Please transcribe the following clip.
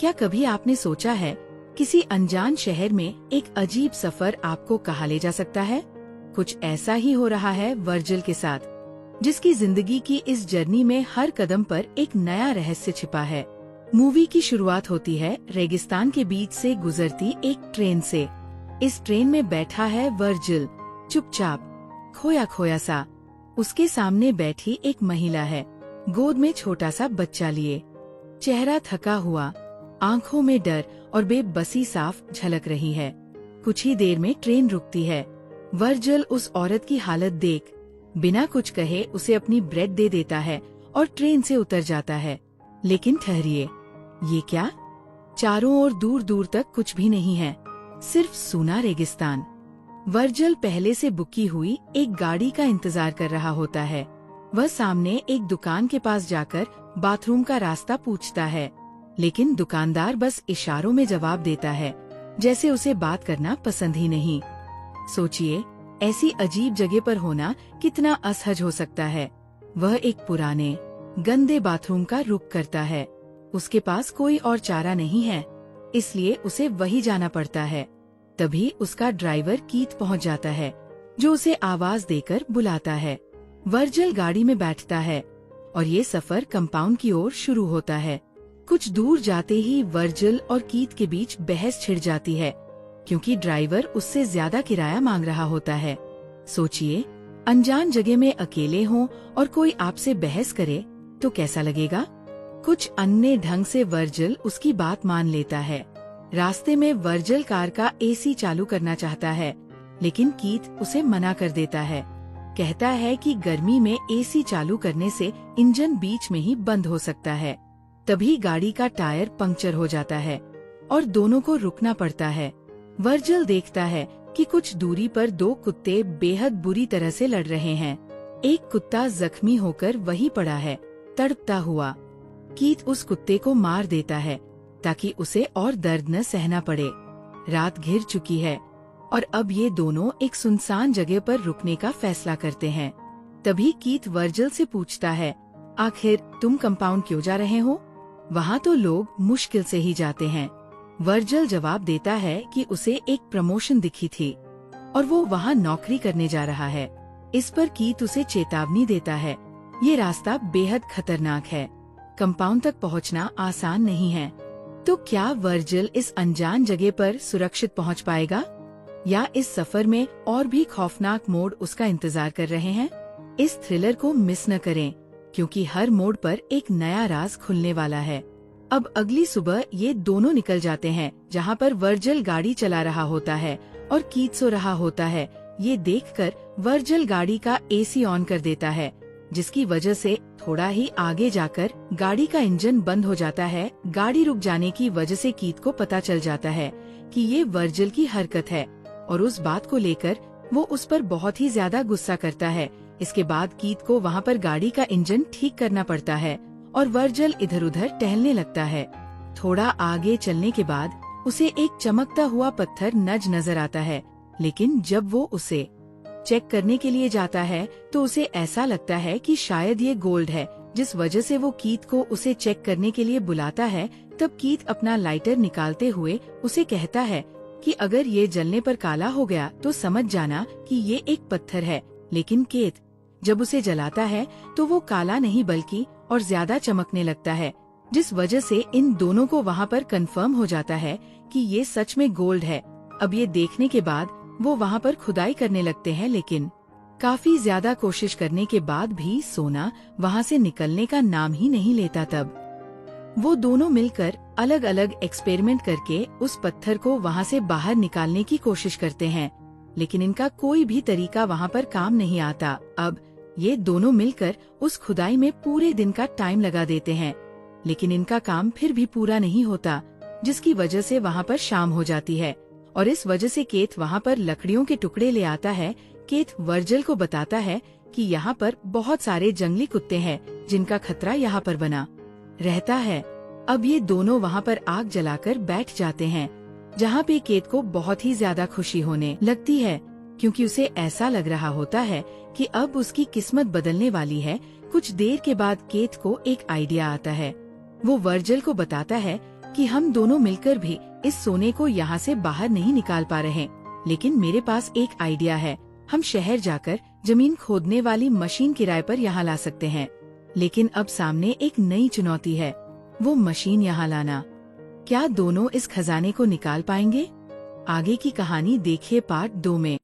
क्या कभी आपने सोचा है किसी अनजान शहर में एक अजीब सफर आपको कहाँ ले जा सकता है? कुछ ऐसा ही हो रहा है वर्जिल के साथ, जिसकी जिंदगी की इस जर्नी में हर कदम पर एक नया रहस्य छिपा है। मूवी की शुरुआत होती है रेगिस्तान के बीच से गुजरती एक ट्रेन से। इस ट्रेन में बैठा है वर्जिल, चुपचाप, खोया खोया सा। उसके सामने बैठी एक महिला है, गोद में छोटा सा बच्चा लिए। चेहरा थका हुआ, आंखों में डर और बेबसी साफ झलक रही है। कुछ ही देर में ट्रेन रुकती है। वर्जिल उस औरत की हालत देख बिना कुछ कहे उसे अपनी ब्रेड दे देता है और ट्रेन से उतर जाता है। लेकिन ठहरिए, ये क्या? चारों ओर दूर दूर तक कुछ भी नहीं है, सिर्फ सूना रेगिस्तान। वर्जिल पहले से बुकी हुई एक गाड़ी का इंतजार कर रहा होता है। वह सामने एक दुकान के पास जाकर बाथरूम का रास्ता पूछता है, लेकिन दुकानदार बस इशारों में जवाब देता है, जैसे उसे बात करना पसंद ही नहीं। सोचिए, ऐसी अजीब जगह पर होना कितना असहज हो सकता है। वह एक पुराने, गंदे बाथरूम का रुख करता है। उसके पास कोई और चारा नहीं है, इसलिए उसे वही जाना पड़ता है। तभी उसका ड्राइवर कीथ पहुंच जाता है, जो उसे आवाज देकर बुलाता है। वर्जिल गाड़ी में बैठता है और ये सफर कंपाउंड की ओर शुरू होता है। कुछ दूर जाते ही वर्जिल और कीथ के बीच बहस छिड़ जाती है, क्योंकि ड्राइवर उससे ज्यादा किराया मांग रहा होता है। सोचिए, अनजान जगह में अकेले हों और कोई आपसे बहस करे तो कैसा लगेगा? कुछ अन्य ढंग से वर्जिल उसकी बात मान लेता है। रास्ते में वर्जिल कार का एसी चालू करना चाहता है, लेकिन कीथ उसे मना कर देता है। कहता है कि गर्मी में एसी चालू करने से इंजन बीच में ही बंद हो सकता है। तभी गाड़ी का टायर पंक्चर हो जाता है और दोनों को रुकना पड़ता है। वर्जिल देखता है कि कुछ दूरी पर दो कुत्ते बेहद बुरी तरह से लड़ रहे हैं। एक कुत्ता जख्मी होकर वहीं पड़ा है, तड़पता हुआ। कीथ उस कुत्ते को मार देता है ताकि उसे और दर्द न सहना पड़े। रात घिर चुकी है और अब ये दोनों एक सुनसान जगह पर रुकने का फैसला करते हैं। तभी कीथ वर्जिल से पूछता है, आखिर तुम कंपाउंड क्यों जा रहे हो? वहाँ तो लोग मुश्किल से ही जाते हैं। वर्जिल जवाब देता है कि उसे एक प्रमोशन दिखी थी और वो वहाँ नौकरी करने जा रहा है। इस पर कीथ उसे चेतावनी देता है, ये रास्ता बेहद खतरनाक है, कंपाउंड तक पहुँचना आसान नहीं है। तो क्या वर्जिल इस अनजान जगह पर सुरक्षित पहुँच पाएगा, या इस सफर में और भी खौफनाक मोड़ उसका इंतजार कर रहे हैं? इस थ्रिलर को मिस न करें, क्योंकि हर मोड़ पर एक नया राज खुलने वाला है। अब अगली सुबह ये दोनों निकल जाते हैं, जहाँ पर वर्जिल गाड़ी चला रहा होता है और कीथ सो रहा होता है। ये देखकर वर्जिल गाड़ी का एसी ऑन कर देता है, जिसकी वजह से थोड़ा ही आगे जाकर गाड़ी का इंजन बंद हो जाता है। गाड़ी रुक जाने की वजह से कीथ को पता चल जाता है कि ये वर्जिल की हरकत है और उस बात को लेकर वो उस पर बहुत ही ज्यादा गुस्सा करता है। इसके बाद कीथ को वहाँ पर गाड़ी का इंजन ठीक करना पड़ता है और वर्जिल इधर उधर टहलने लगता है। थोड़ा आगे चलने के बाद उसे एक चमकता हुआ पत्थर नजर आता है, लेकिन जब वो उसे चेक करने के लिए जाता है तो उसे ऐसा लगता है कि शायद ये गोल्ड है, जिस वजह से वो कीथ को उसे चेक करने के लिए बुलाता है। तब कीथ अपना लाइटर निकालते हुए उसे कहता है कि अगर ये जलने पर काला हो गया तो समझ जाना कि ये एक पत्थर है। लेकिन कीथ जब उसे जलाता है तो वो काला नहीं बल्कि और ज्यादा चमकने लगता है, जिस वजह से इन दोनों को वहाँ पर कंफर्म हो जाता है कि ये सच में गोल्ड है। अब ये देखने के बाद वो वहाँ पर खुदाई करने लगते हैं, लेकिन काफी ज्यादा कोशिश करने के बाद भी सोना वहाँ से निकलने का नाम ही नहीं लेता। तब वो दोनों मिलकर अलग अलग एक्सपेरिमेंट करके उस पत्थर को वहाँ से बाहर निकालने की कोशिश करते हैं, लेकिन इनका कोई भी तरीका वहाँ पर काम नहीं आता। अब ये दोनों मिलकर उस खुदाई में पूरे दिन का टाइम लगा देते हैं, लेकिन इनका काम फिर भी पूरा नहीं होता, जिसकी वजह से वहाँ पर शाम हो जाती है और इस वजह से कीथ वहाँ पर लकड़ियों के टुकड़े ले आता है। कीथ वर्जिल को बताता है कि यहाँ पर बहुत सारे जंगली कुत्ते हैं, जिनका खतरा यहाँ पर बना रहता है। अब ये दोनों वहाँ पर आग जलाकर बैठ जाते हैं, जहाँ पे कीथ को बहुत ही ज्यादा खुशी होने लगती है, क्योंकि उसे ऐसा लग रहा होता है कि अब उसकी किस्मत बदलने वाली है। कुछ देर के बाद कीथ को एक आइडिया आता है। वो वर्जिल को बताता है कि हम दोनों मिलकर भी इस सोने को यहाँ से बाहर नहीं निकाल पा रहे, लेकिन मेरे पास एक आइडिया है। हम शहर जाकर जमीन खोदने वाली मशीन किराए पर यहाँ ला सकते हैं। लेकिन अब सामने एक नई चुनौती है, वो मशीन यहाँ लाना। क्या दोनों इस खजाने को निकाल पाएंगे? आगे की कहानी देखिए पार्ट 2 में।